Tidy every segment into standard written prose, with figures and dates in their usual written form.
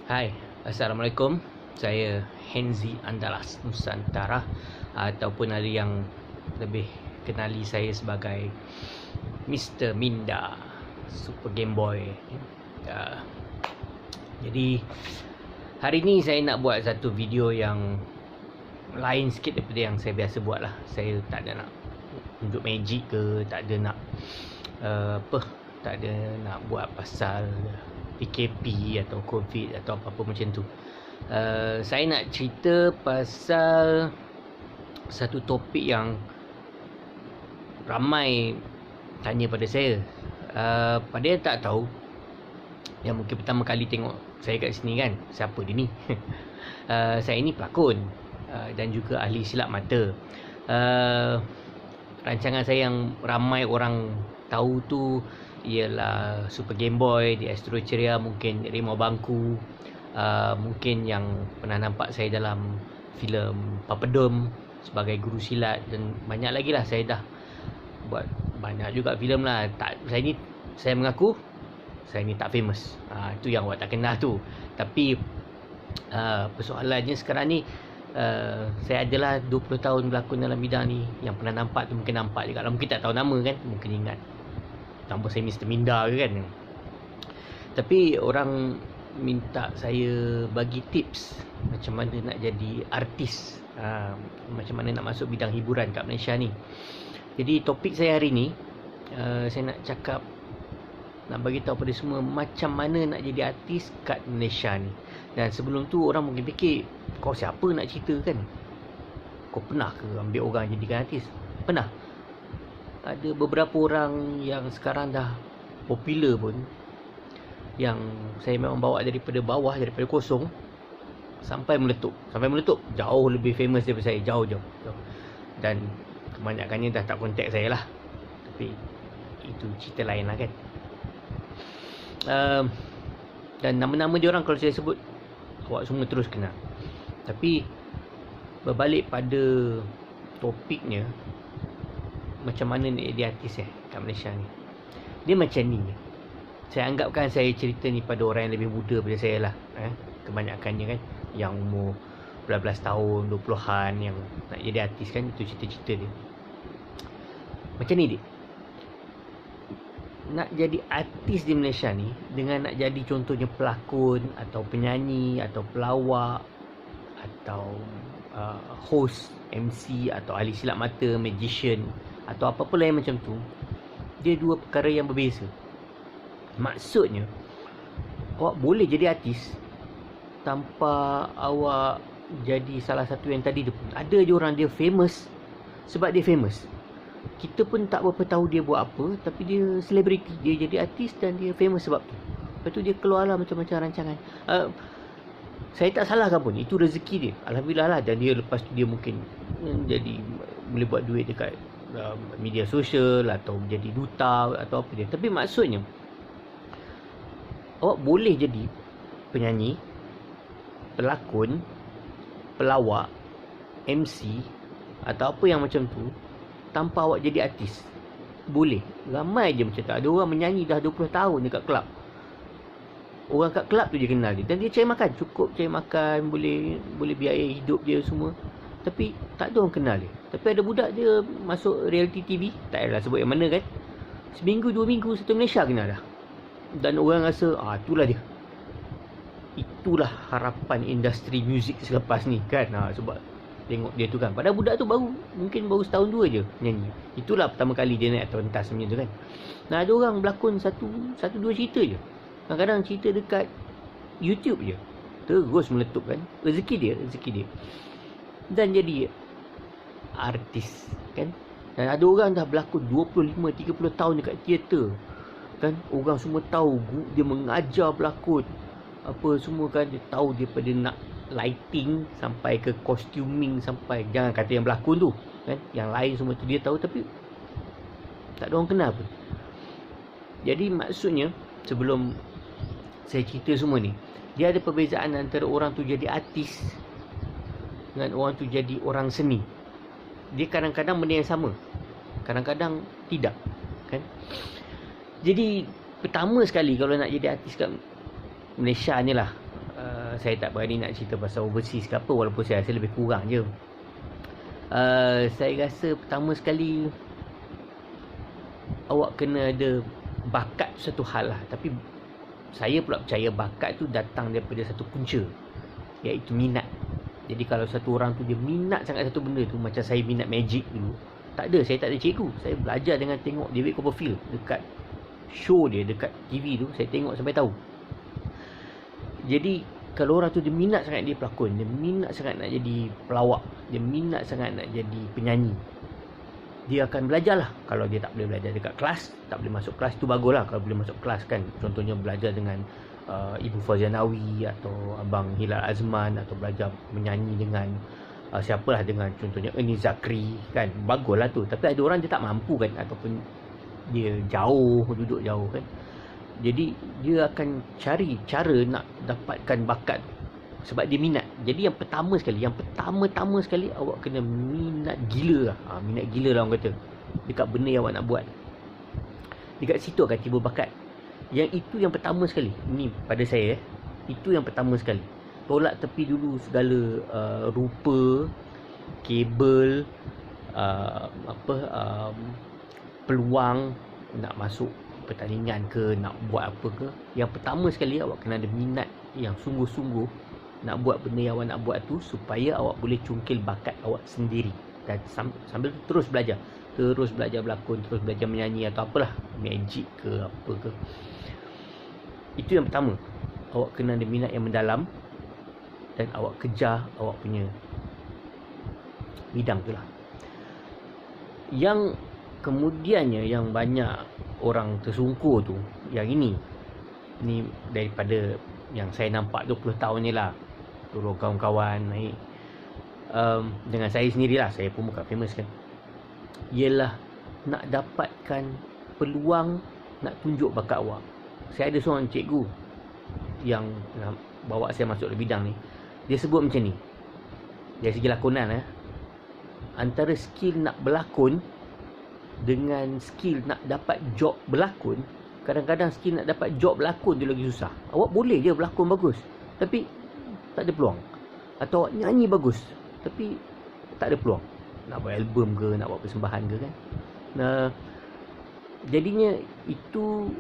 Hai, Assalamualaikum. Saya Henzy Andalas Nusantara, ataupun ada yang lebih kenali saya sebagai Mr. Minda Super Game Boy. Jadi hari ni saya nak buat satu video yang lain sikit daripada yang saya biasa buat lah. Saya tak ada nak tunjuk magic ke, tak ada nak tak ada nak buat pasal PKP atau COVID atau apa-apa macam tu. Saya nak cerita pasal satu topik yang ramai tanya pada saya. Pada yang tak tahu, yang mungkin pertama kali tengok saya kat sini kan, siapa dia ni? Saya ni pelakon dan juga ahli silap mata. Rancangan saya yang ramai orang tahu tu ialah Super Game Boy di Astro Ceria, mungkin Rimau Bangku, mungkin yang pernah nampak saya dalam filem Papadom sebagai guru silat, dan banyak lagi lah. Saya dah buat banyak juga filem lah. Saya mengaku saya ni tak famous. Itu yang awak tak kenal tu. Tapi persoalannya sekarang ni, saya adalah 20 tahun berlakon dalam bidang ni. Yang pernah nampak tu mungkin nampak juga lah. Mungkin tak tahu nama kan, mungkin ingat nama saya Mr. Minda ke kan. Tapi orang minta saya bagi tips macam mana nak jadi artis, macam mana nak masuk bidang hiburan kat Malaysia ni. Jadi topik saya hari ni, saya nak cakap, nak bagi tahu pada semua macam mana nak jadi artis kat Malaysia ni. Dan sebelum tu orang mungkin fikir, kau siapa nak cerita kan? Kau pernah ke ambil orang jadikan artis? Pernah. Ada beberapa orang yang sekarang dah popular pun, yang saya memang bawa daripada bawah, daripada kosong sampai meletup. Jauh lebih famous daripada saya, jauh. Dan kebanyakannya dah tak kontak saya lah. Tapi itu cerita lain lah kan. Dan nama-nama dia orang kalau saya sebut, awak semua terus kenal. Tapi berbalik pada topiknya, macam mana nak jadi artis kat Malaysia ni. Dia macam ni. Saya anggapkan saya cerita ni pada orang yang lebih muda daripada saya lah. Kebanyakannya kan, yang umur belas tahun, 20-an, yang nak jadi artis kan. Itu cerita-cerita dia. Macam ni dia. Nak jadi artis di Malaysia ni, dengan nak jadi contohnya pelakon atau penyanyi atau pelawak atau host, MC atau ahli silap mata, magician atau apa-apa lain macam tu, dia dua perkara yang berbeza. Maksudnya, awak boleh jadi artis tanpa awak jadi salah satu yang tadi tu. Ada je orang dia famous sebab dia famous. Kita pun tak berapa tahu dia buat apa, tapi dia selebriti, dia jadi artis dan dia famous sebab tu. Lepas tu dia keluarlah macam-macam rancangan. Saya tak salahkan pun, itu rezeki dia, alhamdulillah lah. Dan dia lepas tu dia mungkin jadi boleh buat duit dekat media sosial atau menjadi duta atau apa dia. Tapi maksudnya, awak boleh jadi penyanyi, pelakon, pelawak, MC atau apa yang macam tu tanpa awak jadi artis. Boleh. Ramai je macam tu. Ada orang menyanyi dah 20 tahun dekat kelab. Orang kat kelab tu je kenal dia. Dan dia cari makan, cukup cari makan, boleh biaya hidup dia semua. Tapi tak ada orang kenal dia. Tapi ada budak dia masuk reality TV, tak payahlah sebut yang mana kan, seminggu 2 minggu satu Malaysia kenal dah. Dan orang rasa itulah dia. Itulah harapan industri muzik selepas ni kan. Sebab tengok dia tu kan, padahal budak tu mungkin baru setahun 2 je nyanyi. Itulah pertama kali dia naik pentas macam tu kan. Ada orang berlakon satu dua cerita je, kadang-kadang cerita dekat YouTube je, terus meletup kan. Rezeki dia dan jadi artis kan. Dan ada orang dah berlakon 25-30 tahun dekat teater kan. Orang semua tahu dia mengajar berlakon apa semua kan. Dia tahu daripada nak lighting sampai ke costuming, sampai jangan kata yang berlakon tu kan, yang lain semua tu dia tahu, tapi tak ada orang kenal pun. Jadi maksudnya, sebelum saya cerita semua ni, dia ada perbezaan antara orang tu jadi artis dengan orang tu jadi orang seni. Dia kadang-kadang benda yang sama, kadang-kadang tidak kan. Jadi pertama sekali kalau nak jadi artis kat Malaysia ni lah, saya tak berani nak cerita pasal overseas ke apa, walaupun saya rasa lebih kurang je. Saya rasa pertama sekali awak kena ada bakat satu hal lah. Tapi saya pula percaya bakat tu datang daripada satu punca, iaitu minat. Jadi kalau satu orang tu dia minat sangat satu benda tu, macam saya minat magic dulu, saya tak ada cikgu. Saya belajar dengan tengok David Copperfield dekat show dia dekat TV tu, saya tengok sampai tahu. Jadi kalau orang tu dia minat sangat dia pelakon, dia minat sangat nak jadi pelawak, dia minat sangat nak jadi penyanyi, dia akan belajar lah. Kalau dia tak boleh belajar dekat kelas, tak boleh masuk kelas, tu bagus lah kalau boleh masuk kelas kan. Contohnya belajar dengan Ibu Fazianawi atau Abang Hilal Azman, atau belajar menyanyi dengan siapalah, dengan contohnya Ernie Zakri kan, bagus lah tu. Tapi ada orang dia tak mampu kan, ataupun dia duduk jauh kan. Jadi dia akan cari cara nak dapatkan bakat sebab dia minat. Jadi yang pertama sekali awak kena minat gila lah. Minat gila lah orang kata dekat benda yang awak nak buat. Dekat situ akan tiba bakat. Yang itu yang pertama sekali. Ni pada saya itu yang pertama sekali. Tolak tepi dulu segala rupa, kabel, peluang nak masuk pertandingan ke, nak buat apa ke. Yang pertama sekali awak kena ada minat yang sungguh-sungguh nak buat benda yang awak nak buat tu, supaya awak boleh cungkil bakat awak sendiri. Dan sambil tu terus belajar berlakon, terus belajar menyanyi atau apalah, magic ke apa ke. Itu yang pertama. Awak kena ada minat yang mendalam dan awak kejar awak punya bidang tu lah. Yang kemudiannya yang banyak orang tersungkur tu, yang ini daripada yang saya nampak 20 tahun ni lah. Turun kawan-kawan naik dengan saya sendirilah, saya pun bukan famous kan, ialah nak dapatkan peluang nak tunjuk bakat awak. Saya ada seorang cikgu yang bawa saya masuk dalam bidang ni. Dia sebut macam ni, dari segi lakonan antara skill nak berlakon dengan skill nak dapat job berlakon, kadang-kadang skill nak dapat job berlakon tu lagi susah. Awak boleh je berlakon bagus, tapi tak ada peluang. Atau awak nyanyi bagus, tapi tak ada peluang nak buat album ke, nak buat persembahan ke kan. Jadinya itu,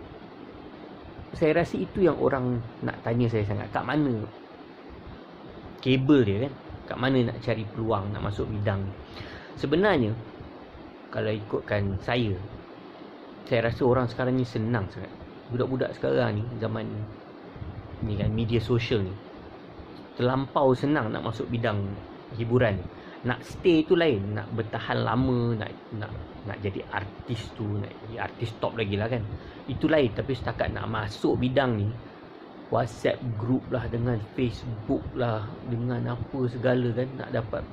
saya rasa itu yang orang nak tanya saya sangat. Kat mana kabel dia kan? Kat mana nak cari peluang nak masuk bidang ni? Sebenarnya kalau ikutkan saya rasa orang sekarang ni senang sangat. Budak-budak sekarang ni, zaman ni kan, media sosial ni, terlampau senang nak masuk bidang hiburan ni. Nak stay tu lain, nak bertahan lama, nak jadi artis tu, nak jadi artis top lagi lah kan, itu lain. Tapi setakat nak masuk bidang ni, WhatsApp group lah, dengan Facebook lah, dengan apa segala kan, nak dapat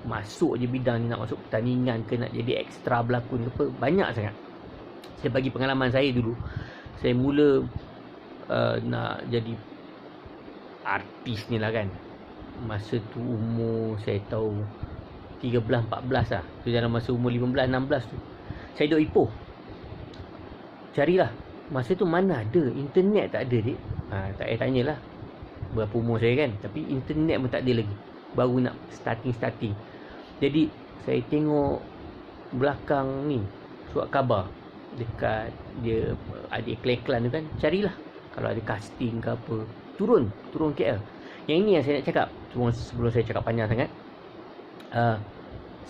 masuk je bidang ni, nak masuk pertandingan ke, nak jadi ekstra berlakon ke apa, banyak sangat. Saya bagi pengalaman saya dulu, saya mula nak jadi artis ni lah kan, masa tu umur saya tahu 13-14 lah. Tu dalam masa umur 15-16 tu, saya duduk Ipoh, carilah. Masa tu mana ada internet, tak ada dik. Tak payah tanyalah berapa umur saya kan, tapi internet pun tak ada lagi, baru nak starting. Jadi saya tengok belakang ni surat khabar dekat dia ada iklan tu kan, carilah kalau ada casting ke apa, turun KL. Yang ini yang saya nak cakap sebelum saya cakap panjang sangat.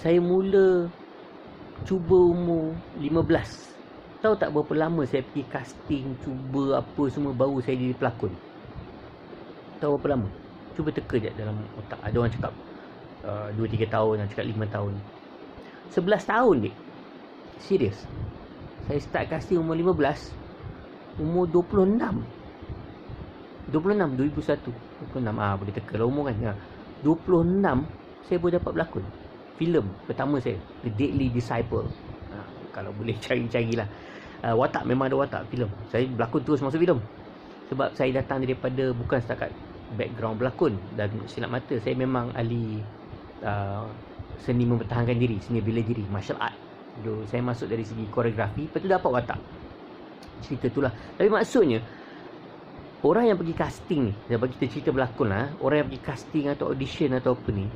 Saya mula cuba umur 15. Tahu tak berapa lama saya pergi casting, cuba apa semua, baru saya jadi pelakon. Tahu berapa lama? Cuba teka je dalam otak. Ada orang cakap 2-3 tahun, ada cakap 5 tahun. 11 tahun dik. Serius. Saya start casting umur 15. Umur 26. 2001. 26. Boleh teka lah umur kan. 26 saya boleh dapat berlakon filem pertama saya, The Deadly Disciple. Kalau boleh cari-carilah. Watak, memang ada watak filem. Saya berlakon terus masuk filem. Sebab saya datang daripada, bukan setakat background berlakon dan silap mata, saya memang ahli seni mempertahankan diri, seni bela diri, martial art. Saya masuk dari segi koreografi, lepas tu dapat watak. Cerita itulah. Tapi maksudnya orang yang pergi casting ni, bagi kita cerita berlakon lah, orang yang pergi casting atau audition atau apa ni,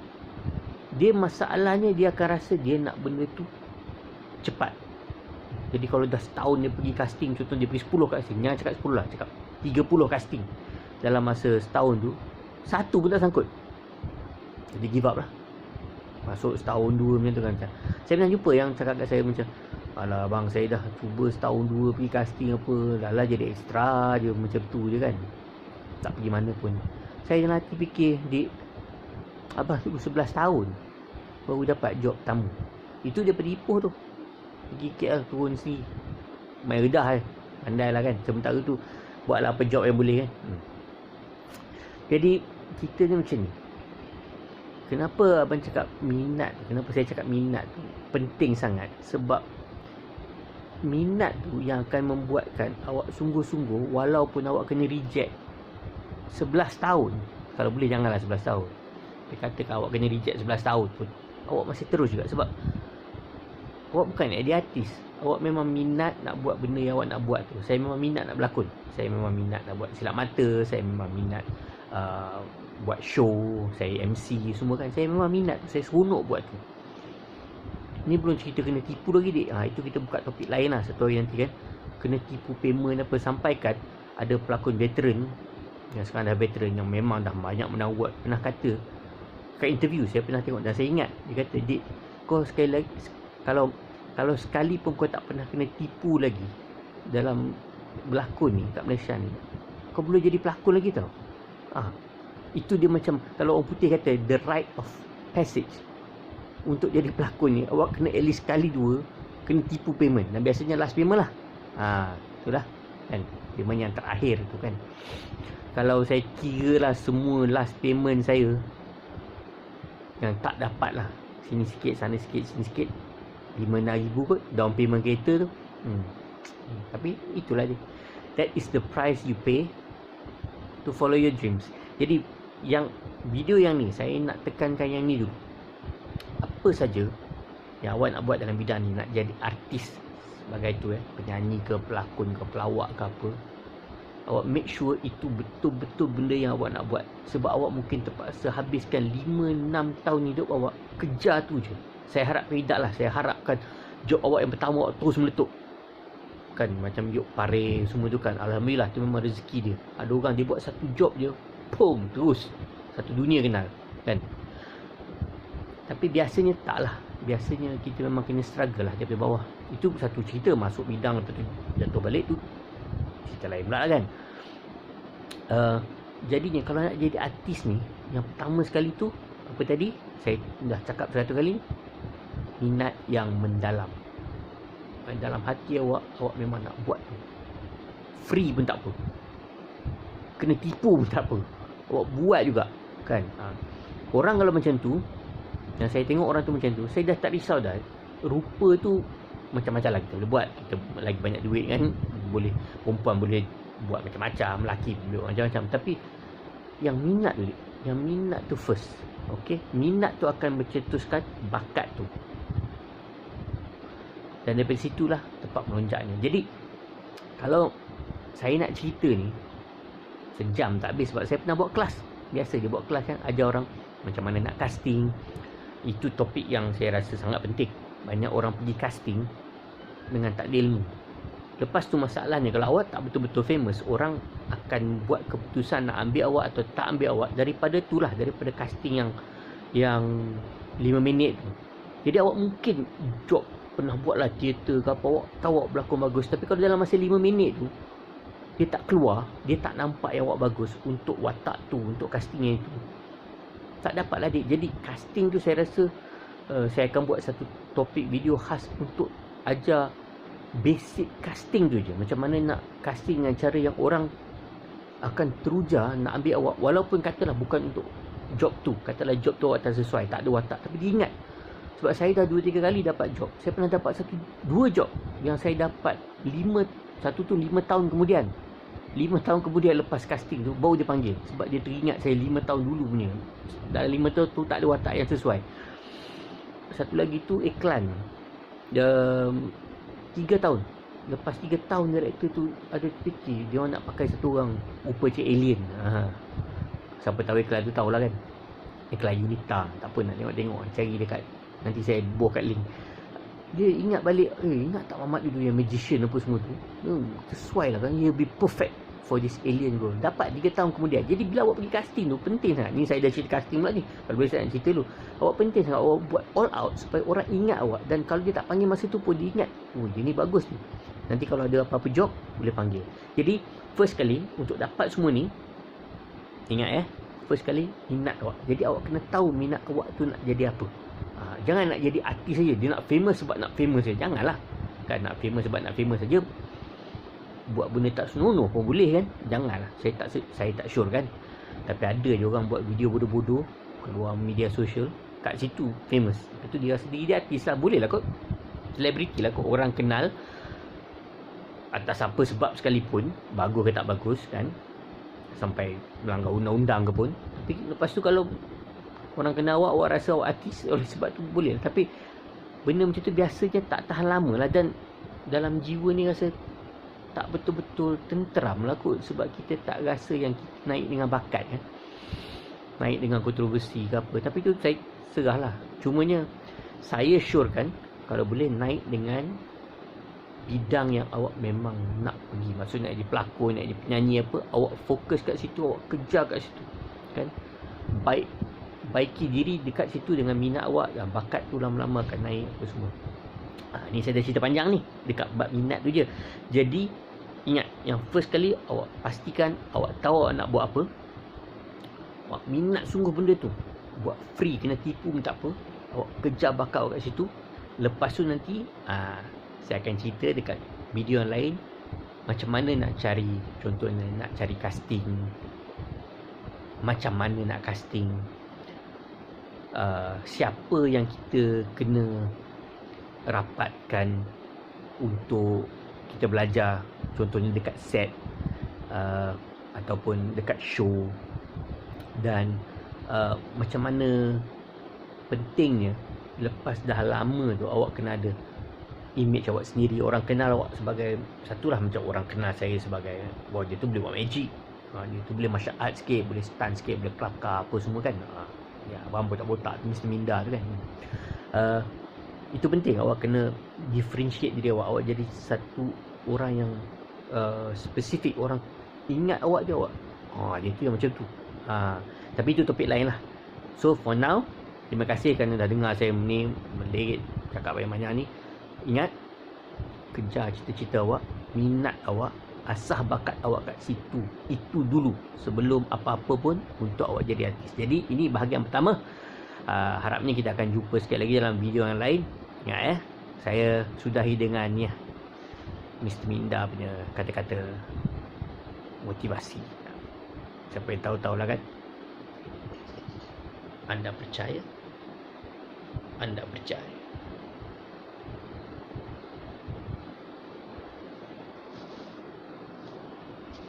dia masalahnya dia akan rasa dia nak benda tu cepat. Jadi kalau dah setahun dia pergi casting, contoh dia pergi 10 casting, jangan cakap 10 lah, cakap 30 casting dalam masa setahun tu, satu pun tak sangkut, jadi give up lah. Masuk setahun dua macam tu kan. Saya pernah jumpa yang cakap kat saya macam, alah bang, saya dah cuba setahun dua pergi casting apa, dah lah jadi extra je, macam tu je kan, tak pergi mana pun. Saya dalam hati fikir, dik, abah tu 11 tahun baru dapat job tamu. Itu dia penipu tu, pergi KL turun sini, main redah pandai lah kan. Sementara tu buatlah apa job yang boleh kan. Jadi kita ni macam ni. Kenapa abang cakap minat, kenapa saya cakap minat tu penting sangat? Sebab minat tu yang akan membuatkan awak sungguh-sungguh, walaupun awak kena reject 11 tahun. Kalau boleh janganlah 11 tahun. Dia katakan awak kena reject 11 tahun pun, awak masih terus juga. Sebab awak bukan dia artis. Awak memang minat nak buat benda yang awak nak buat tu. Saya memang minat nak berlakon. Saya memang minat nak buat silap mata. Saya memang minat buat show. Saya MC semua kan. Saya memang minat tu. Saya seronok buat tu. Ni belum cerita kena tipu lagi dik. Itu kita buka topik lain lah satu hari nanti kan. Kena tipu payment apa. Sampaikan ada pelakon veteran yang sekarang dah veteran, yang memang dah banyak pernah buat, pernah kata kat interview saya pernah tengok dan saya ingat, dia kata, dik, kau sekali lagi, kalau sekali pun kau tak pernah kena tipu lagi dalam berlakon ni kat Malaysia ni, kau boleh jadi pelakon lagi tau. Itu dia macam, kalau orang putih kata the rite of passage. Untuk jadi pelakon ni, awak kena at least sekali dua kena tipu payment. Dan biasanya last payment lah. Itulah kan, payment yang terakhir tu kan. Kalau saya kira lah semua last payment saya yang tak dapat lah, sini sikit, sana sikit, sini sikit, 5,000 kot down payment kereta tu. Tapi itulah dia. That is the price you pay to follow your dreams. Jadi yang video yang ni, saya nak tekankan yang ni dulu. Apa saja yang awak nak buat dalam bidang ni, nak jadi artis sebagai tu penyanyi ke, pelakon ke, pelawak ke apa, awak make sure itu betul-betul benda yang awak nak buat. Sebab awak mungkin terpaksa habiskan 5-6 tahun hidup awak kejar tu je. Saya harap tidak lah. Saya harapkan job awak yang pertama awak terus meletup kan, macam Yok Pare semua tu kan. Alhamdulillah, tu memang rezeki dia. Ada orang dia buat satu job je, boom, terus satu dunia kenal kan. Tapi biasanya tak lah. Biasanya kita memang kena struggle lah daripada bawah. Itu satu cerita. Masuk bidang lepas tu jatuh balik tu cerita lain pula kan. Jadinya kalau nak jadi artis ni, yang pertama sekali tu apa tadi saya dah cakap satu kali, minat yang mendalam. Dalam hati awak memang nak buat tu. Free pun tak apa, kena tipu pun tak apa, awak buat juga kan. Orang kalau macam tu, yang saya tengok orang tu macam tu, saya dah tak risau dah. Rupa tu macam-macam lah kita boleh buat. Kita lagi banyak duit kan, boleh, perempuan boleh buat macam-macam, lelaki boleh buat macam-macam. Tapi yang minat tu, yang minat tu first. Okay, minat tu akan mencetuskan bakat tu. Dan daripada situlah tempat melonjaknya. Jadi kalau saya nak cerita ni sejam tak habis. Sebab saya pernah buat kelas. Biasa dia buat kelas kan, ajar orang macam mana nak casting. Itu topik yang saya rasa sangat penting. Banyak orang pergi casting dengan tak ada ilmu. Lepas tu masalahnya, kalau awak tak betul-betul famous, orang akan buat keputusan nak ambil awak atau tak ambil awak daripada itulah, daripada casting yang 5 minit tu. Jadi awak mungkin job pernah buat lah teater ke apa, awak tahu awak berlakon bagus, tapi kalau dalam masa 5 minit tu dia tak keluar, dia tak nampak yang awak bagus untuk watak tu, untuk casting itu, tak dapat lah dia. Jadi casting tu saya rasa saya akan buat satu topik video khas untuk ajar basic casting tu je. Macam mana nak casting dengan cara yang orang akan teruja nak ambil awak. Walaupun katalah bukan untuk job tu, katalah job tu awak tak sesuai, tak ada watak, tapi dia ingat. Sebab saya dah 2-3 kali dapat job. Saya pernah dapat 2 job yang saya dapat 5 tahun kemudian. 5 tahun kemudian lepas casting tu baru dia panggil. Sebab dia teringat saya 5 tahun dulu punya. Dalam 5 tahun tu tak ada watak yang sesuai. Satu lagi tu iklan. 3 tahun lepas 3 tahun director tu ada fikir dia orang nak pakai satu orang rupa macam alien. Siapa tahu iklan tu tahulah kan, iklan Unita. Tak apa, nak tengok cari dekat, nanti saya buat kat link. Dia ingat balik, ingat tak Mamat dulu yang magician apa semua tu, sesuai lah kan, he'll be perfect for this alien role. Dapat 3 tahun kemudian. Jadi bila awak pergi casting tu, penting sangat. Ni saya dah cerita casting pula ni, kalau boleh saya nak cerita dulu. Awak penting sangat awak buat all out supaya orang ingat awak. Dan kalau dia tak panggil masa tu pun dia ingat, dia ni bagus ni, nanti kalau ada apa-apa job boleh panggil. Jadi first kali untuk dapat semua ni, ingat first kali minat awak. Jadi awak kena tahu minat awak tu nak jadi apa. Jangan nak jadi artis saja. Dia nak famous sebab nak famous saja. Janganlah. Kan nak famous sebab nak famous saja, buat benda tak senonoh pun boleh kan. Janganlah. Saya tak sure kan. Tapi ada je orang buat video bodoh-bodoh keluar media sosial, kat situ famous. Itu dia rasa diri dia artis lah. Boleh lah kot. Selebriti lah kot. Orang kenal atas apa sebab sekalipun, bagus ke tak bagus kan, sampai melanggar undang-undang ke pun. Tapi lepas tu kalau orang kenal awak rasa awak artis, oleh sebab tu boleh lah. Tapi benda macam tu biasanya tak tahan lama lah. Dan dalam jiwa ni rasa tak betul-betul tenteram lah kot. Sebab kita tak rasa yang kita naik dengan bakat kan, naik dengan kontroversi ke apa. Tapi tu saya serah lah. Cumanya saya sure kan, kalau boleh naik dengan bidang yang awak memang nak pergi. Maksudnya nak jadi pelakon, nak jadi penyanyi apa, awak fokus kat situ, awak kejar kat situ kan. Baiki diri dekat situ dengan minat awak, dan bakat tu lama-lama akan naik apa semua. Ni saya dah cerita panjang ni dekat bab minat tu je. Jadi ingat, yang first kali awak pastikan awak tahu awak nak buat apa. Awak minat sungguh benda tu, buat free, kena tipu pun tak apa. Awak kejar bakat awak kat situ. Lepas tu nanti saya akan cerita dekat video yang lain macam mana nak cari, contohnya nak cari casting, macam mana nak casting, siapa yang kita kena rapatkan untuk kita belajar, contohnya dekat set ataupun dekat show. Dan macam mana pentingnya lepas dah lama tu awak kena ada image awak sendiri. Orang kenal awak sebagai, satulah macam orang kenal saya sebagai, wah dia tu boleh buat magic, dia tu boleh martial art sikit, boleh stunt sikit, boleh kelakar apa semua kan. Ya, abang botak-botak tu Mr. Minda tu kan. Itu penting, awak kena differentiate diri awak. Awak jadi satu orang yang spesifik, orang ingat awak je awak. Dia tu yang macam tu. Tapi itu topik lain lah. So for now, terima kasih kerana dah dengar saya ni melirik cakap banyak-banyak ni. Ingat, kejar cita-cita awak, minat awak, asah bakat awak kat situ. Itu dulu sebelum apa-apa pun untuk awak jadi artis. Jadi ini bahagian pertama. Harapnya kita akan jumpa sekali lagi dalam video yang lain. Ingat saya sudahi dengan ni Mr. Minda punya kata-kata motivasi. Siapa yang tahu-tahulah kan. Anda percaya? Anda percaya.